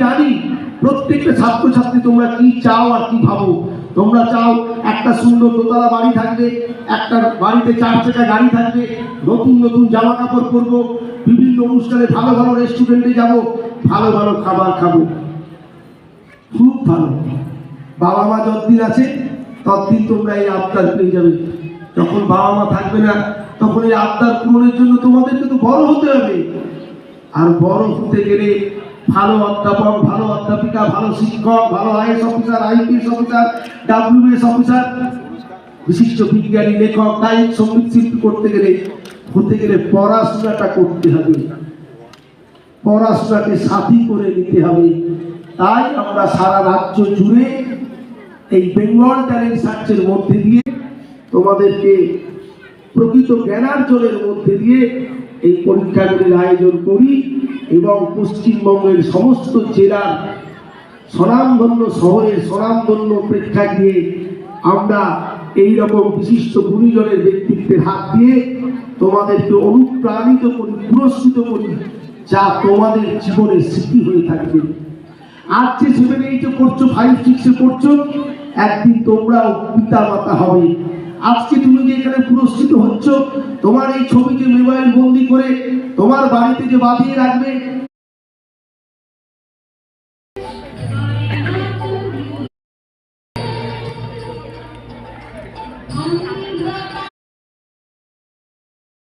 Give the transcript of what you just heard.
জানি প্রত্যেকটা ছাত্রছাত্রী তোমরা কি চাও আর কি ভাবো। তোমরা চাও একটা সুন্দর দোতলা বাড়ি থাকবে, একটা বাড়িতে 4 চাকা গাড়ি থাকবে, নতুন নতুন জামা কাপড় পরবো, বিভিন্ন অনুষ্ঠানে ভালো ভালো রেস্টুরেন্টে যাব, ভালো ভালো খাবার খাবো। খুব ভালো। বাবা মা যতদিন আছে ততদিন তোমরা এই আবদার পেয়ে যাবে। যখন বাবা মা থাকবে না তখন এই আবদার পূরণের জন্য তোমাদেরকে তো বড় হতে হবে। আর বড় হতে গেলে ভালো অধ্যাপক, ভালো অধ্যাপিকা, ভালো শিক্ষক, ভালো IAS officer, IPS officer, WS officer, বিশিষ্ট বিজ্ঞানী, লেখক, গায়ক, সঙ্গীত শিল্পী হতে গেলে পড়াশোনাটা করতে হবে, পড়াশোনাকে সাথী করে নিতে হবে। তাই আমরা সারা রাজ্য জুড়ে এই বেঙ্গল ট্যালেন্ট সার্চের মধ্যে দিয়ে তোমাদেরকে প্রকৃত জ্ঞানার্জনের মধ্যে দিয়ে এই পরীক্ষাগুলির আয়োজন করি এবং পশ্চিমবঙ্গের সমস্ত জেলার স্বনামধন্য শহরের স্বনামধন্য প্রেক্ষাগৃহে আমরা এইরকম বিশিষ্ট গুণীজনের ব্যক্তিত্বের হাত দিয়ে তোমাদেরকে অনুপ্রাণিত করি, পুরস্কৃত করি, যা তোমাদের জীবনের স্মৃতি হয়ে থাকবে। আজ যে 7, 8 পড়ছো, 5, 6 পড়ছো, একদিন তোমরাও পিতা মাতা হবে। আজকে তুমি যে এখানে পুরস্কৃত হচ্ছ, তোমার এই ছবিকে মোবাইল বন্দি করে তোমার বাড়িতে যে বাঁধিয়ে রাখবে,